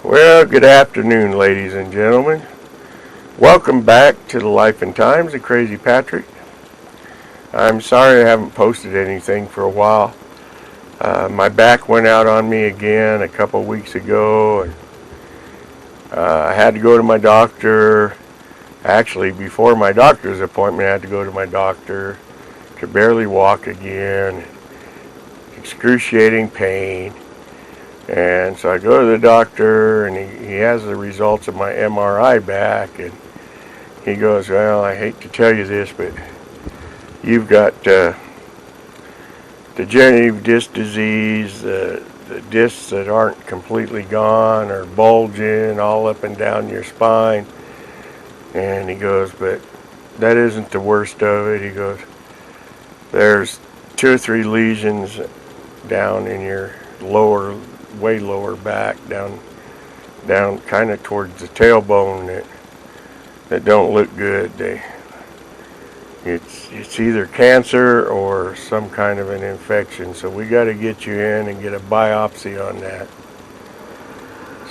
Well, good afternoon, ladies and gentlemen. Welcome back to the Life and Times of Crazy Patrick. I'm sorry I haven't posted anything for a while. My back went out on me again a couple weeks ago, and I had to go to my doctor. Actually, before my doctor's appointment, I had to go to my doctor. Could barely walk again. Excruciating pain. And so I go to the doctor, and he has the results of my MRI back, and he goes, well, I hate to tell you this, but you've got degenerative disc disease. The discs that aren't completely gone are bulging all up and down your spine. And he goes, but that isn't the worst of it. He goes, there's 2 or 3 lesions down in your way lower back, down kind of towards the tailbone that don't look good. It's either cancer or some kind of an infection. So we got to get you in and get a biopsy on that.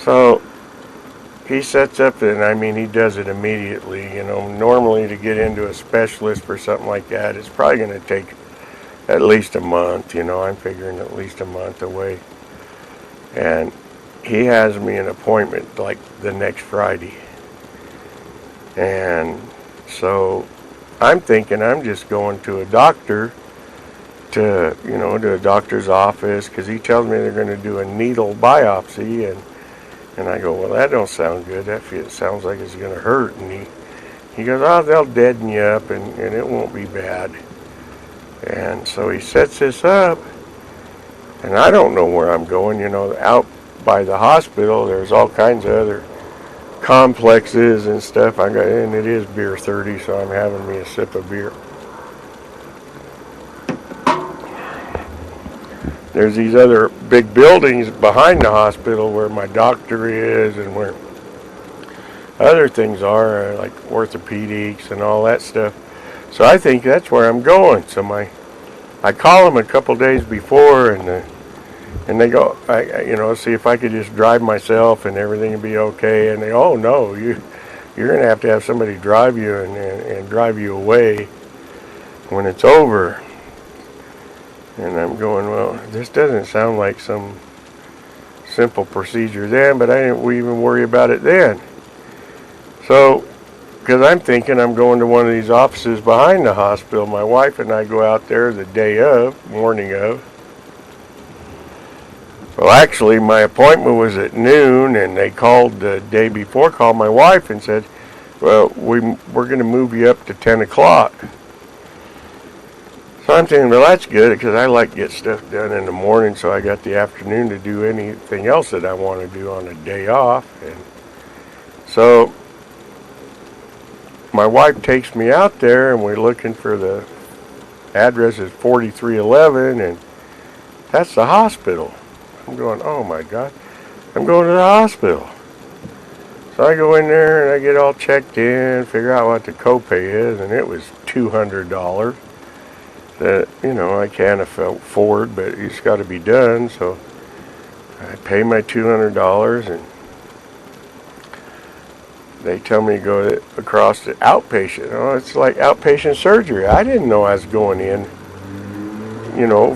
So he sets up, and he does it immediately. Normally to get into a specialist for something like that, it's probably going to take at least a month. I'm figuring at least a month away. And he has me an appointment like the next Friday. And so I'm thinking I'm just going to a doctor to a doctor's office, because he tells me they're going to do a needle biopsy. And I go, well, that don't sound good. It sounds like it's going to hurt. And he goes, oh, they'll deaden you up and it won't be bad. And so he sets this up. And I don't know where I'm going. Out by the hospital, there's all kinds of other complexes and stuff. And it is beer 30, so I'm having me a sip of beer. There's these other big buildings behind the hospital where my doctor is and where other things are, like orthopedics and all that stuff. So I think that's where I'm going. So I call them a couple days before, and they go, see if I could just drive myself and everything would be okay. And they go, oh no, you're going to have somebody drive you and drive you away when it's over. And I'm going, well, this doesn't sound like some simple procedure then, but I didn't even worry about it then. So, because I'm thinking I'm going to one of these offices behind the hospital. My wife and I go out there the morning of. Well, actually, my appointment was at noon, and they called the day before, called my wife and said, well, we're going to move you up to 10 o'clock. So I'm thinking, well, that's good, because I like to get stuff done in the morning, so I got the afternoon to do anything else that I want to do on a day off. And so my wife takes me out there, and we're looking for the address is 4311, and that's the hospital. I'm going, oh my God, I'm going to the hospital. So I go in there and I get all checked in, figure out what the copay is, and it was $200 that, I can't afford, but it's got to be done. So I pay my $200, and they tell me to go across to outpatient. Oh, it's like outpatient surgery. I didn't know I was going in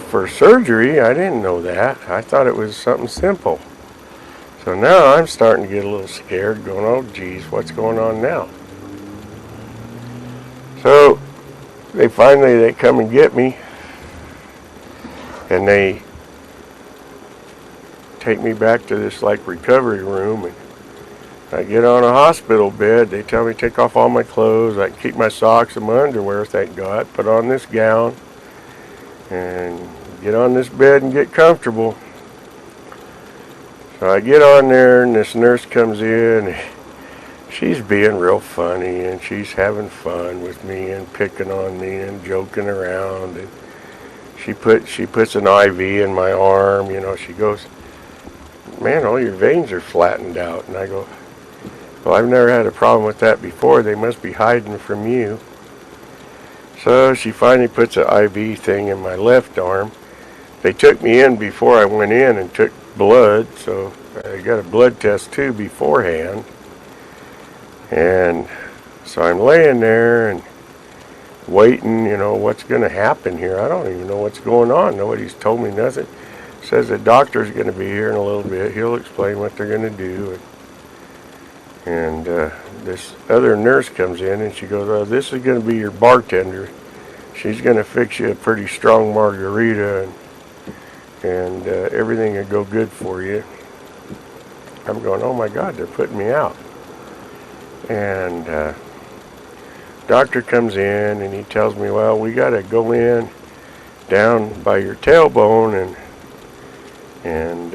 for surgery. I didn't know that. I thought it was something simple. So now I'm starting to get a little scared, going, oh geez, what's going on now? So they come and get me, and they take me back to this recovery room, and I get on a hospital bed. They tell me to take off all my clothes. I can keep my socks and my underwear, thank God. Put on this gown and get on this bed and get comfortable. So I get on there, and this nurse comes in, and she's being real funny, and she's having fun with me and picking on me and joking around. And she puts an IV in my arm. She goes, man, all your veins are flattened out. And I go, well, I've never had a problem with that before. They must be hiding from you. So she finally puts an IV thing in my left arm. They took me in before I went in and took blood, so I got a blood test too beforehand. And so I'm laying there and waiting, what's going to happen here. I don't even know what's going on. Nobody's told me nothing. Says the doctor's going to be here in a little bit. He'll explain what they're going to do. And this other nurse comes in and she goes, "Oh, this is going to be your bartender. She's going to fix you a pretty strong margarita and everything will go good for you." I'm going, "Oh my God, they're putting me out." And doctor comes in and he tells me, "Well, we got to go in down by your tailbone and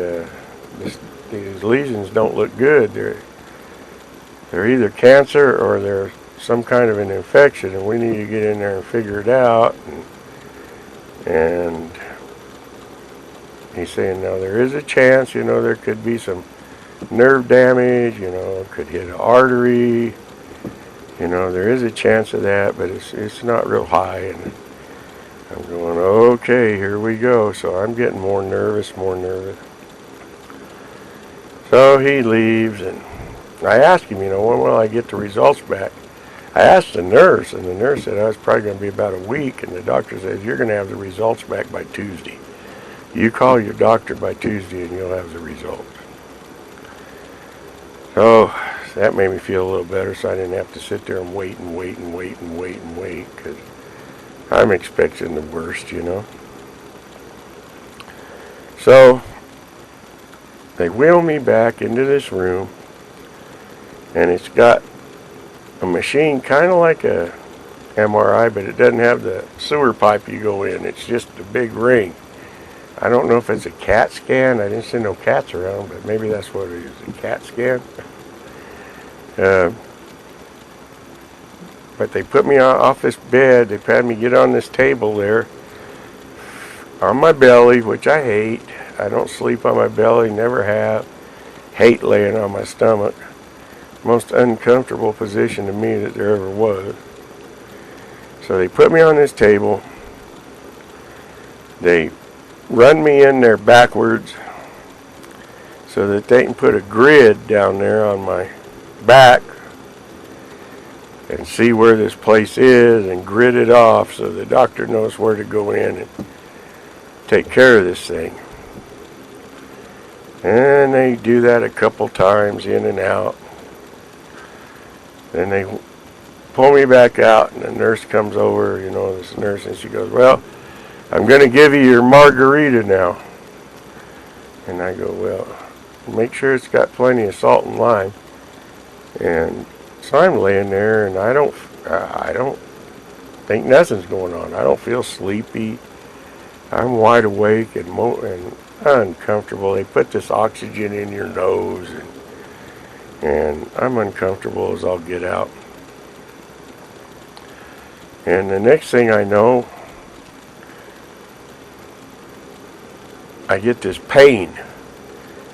these lesions don't look good. They're either cancer or they're some kind of an infection, and we need to get in there and figure it out." And he's saying, "Now there is a chance, there could be some nerve damage, could hit an artery. There is a chance of that, but it's not real high." And I'm going, "Okay, here we go." So I'm getting more nervous. So he leaves, and I asked him, "When will I get the results back?" I asked the nurse, and the nurse said, "Oh, it's probably going to be about a week." And the doctor says, "You're going to have the results back by Tuesday. You call your doctor by Tuesday, and you'll have the results." So that made me feel a little better, so I didn't have to sit there and wait, because I'm expecting the worst, So they wheel me back into this room, and it's got a machine kind of like a MRI, but it doesn't have the sewer pipe you go in. It's just a big ring. I don't know if it's a CAT scan. I didn't see no cats around, but maybe that's what it is, a CAT scan. But they put me off this bed. They had me get on this table there on my belly, which I hate. I don't sleep on my belly, never have. Hate laying on my stomach. Most uncomfortable position to me that there ever was. So they put me on this table. They run me in there backwards so that they can put a grid down there on my back and see where this place is and grid it off so the doctor knows where to go in and take care of this thing. And they do that a couple times, in and out. Then they pull me back out, and the nurse comes over, this nurse, and she goes, "Well, I'm going to give you your margarita now." And I go, "Well, make sure it's got plenty of salt and lime." And so I'm laying there, and I don't think nothing's going on. I don't feel sleepy. I'm wide awake and uncomfortable. They put this oxygen in your nose, and I'm uncomfortable as all get out. And the next thing I know, I get this pain.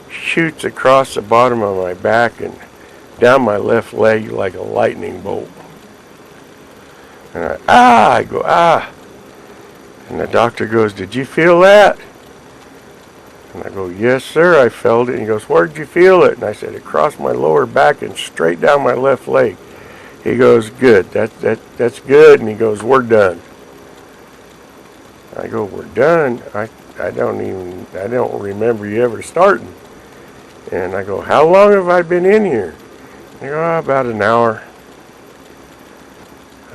Shoots across the bottom of my back and down my left leg like a lightning bolt. And I go, "Ah." And the doctor goes, "Did you feel that?" And I go, "Yes, sir, I felt it." And he goes, "Where'd you feel it?" And I said, "Across my lower back and straight down my left leg." He goes, "Good, that's good." And he goes, "We're done." I go, "We're done? I don't remember you ever starting." And I go, "How long have I been in here?" They go, "Oh, about an hour."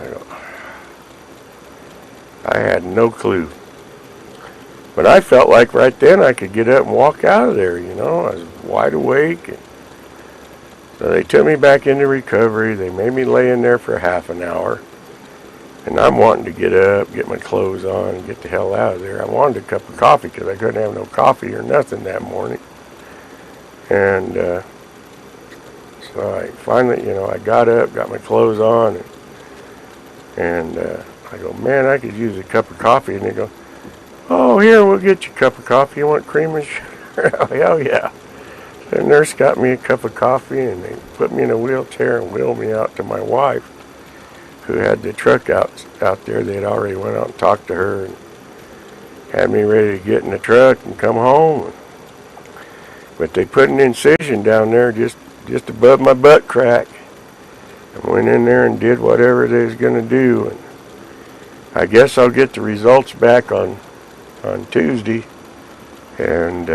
I go, I had no clue. But I felt like right then I could get up and walk out of there, I was wide awake. And so they took me back into recovery. They made me lay in there for half an hour. And I'm wanting to get up, get my clothes on, and get the hell out of there. I wanted a cup of coffee because I couldn't have no coffee or nothing that morning. And so I finally, I got up, got my clothes on, and I go, "Man, I could use a cup of coffee." And they go, "Oh, here, we'll get you a cup of coffee. You want cream and sugar?" Oh, hell yeah. The nurse got me a cup of coffee, and they put me in a wheelchair and wheeled me out to my wife, who had the truck out there. They'd already went out and talked to her and had me ready to get in the truck and come home. But they put an incision down there just above my butt crack. I went in there and did whatever they was going to do. And I guess I'll get the results back on Tuesday. And,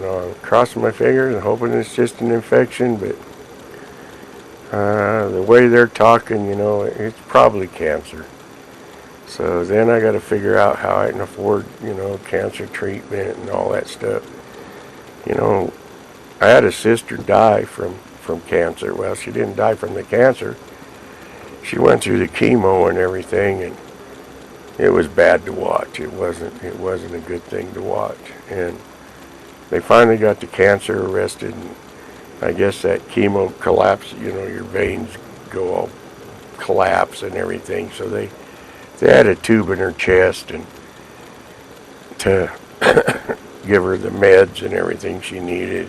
I'm crossing my fingers and hoping it's just an infection. But the way they're talking, it's probably cancer. So then I got to figure out how I can afford, cancer treatment and all that stuff. I had a sister die from cancer. Well, she didn't die from the cancer. She went through the chemo and everything, and it was bad to watch. It wasn't a good thing to watch. And they finally got the cancer arrested, and I guess that chemo collapsed. Your veins go all collapse and everything. So they had a tube in her chest and to give her the meds and everything she needed.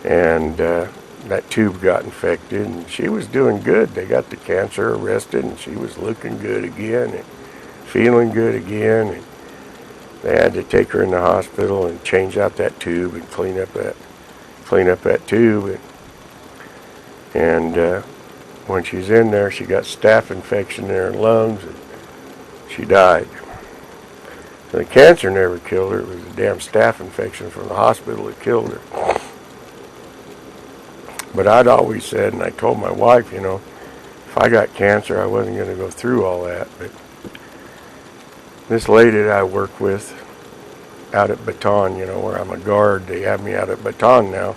And that tube got infected, and she was doing good. They got the cancer arrested, and she was looking good again and feeling good again. And they had to take her in the hospital and change out that tube and clean up that tube. And when she's in there, she got staph infection in her lungs, and she died. The cancer never killed her. It was a damn staph infection from the hospital that killed her. But I'd always said, and I told my wife, if I got cancer, I wasn't going to go through all that. But this lady that I work with out at Baton, where I'm a guard, they have me out at Baton now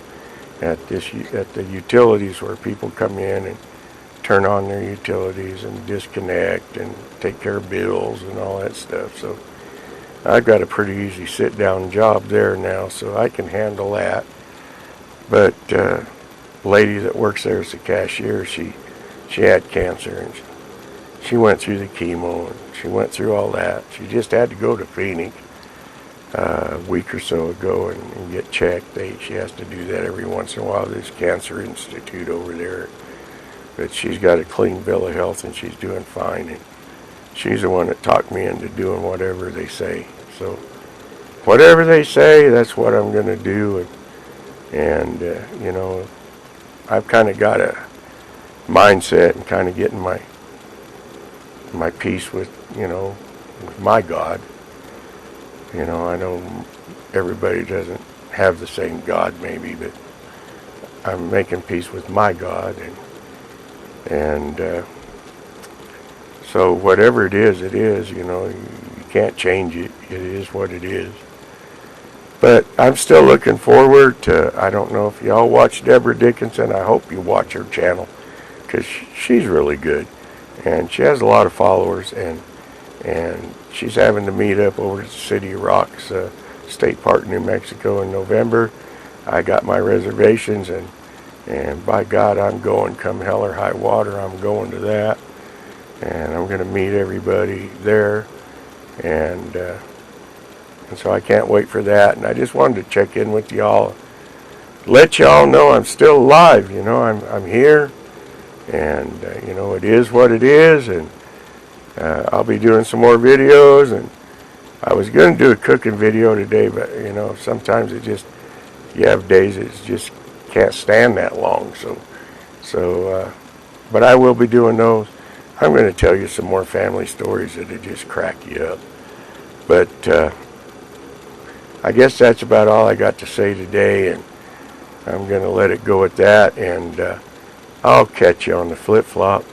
at the utilities where people come in and turn on their utilities and disconnect and take care of bills and all that stuff. So I've got a pretty easy sit-down job there now, so I can handle that. But lady that works there as a cashier, she had cancer, and she went through the chemo, and she went through all that. She just had to go to Phoenix a week or so ago and get checked. She has to do that every once in a while. There's Cancer Institute over there. But she's got a clean bill of health, and she's doing fine. And she's the one that talked me into doing whatever they say. So whatever they say, that's what I'm going to do. And I've kind of got a mindset and kind of getting my peace with, with my God. I know everybody doesn't have the same God maybe, but I'm making peace with my God. And so whatever it is, you can't change it. It is what it is. But I'm still looking forward to, I don't know if y'all watch Deborah Dickinson. I hope you watch her channel, because she's really good. And she has a lot of followers, and she's having to meet up over at the City of Rocks State Park, New Mexico in November. I got my reservations, and by God, I'm going come hell or high water. I'm going to that, and I'm going to meet everybody there, and so I can't wait for that. And I just wanted to check in with y'all, let y'all know I'm still alive. I'm here, and it is what it is. And I'll be doing some more videos. And I was going to do a cooking video today, but sometimes you have days that just can't stand that long. So but I will be doing those. I'm going to tell you some more family stories that'll just crack you up. But I guess that's about all I got to say today, and I'm going to let it go at that, and I'll catch you on the flip-flop.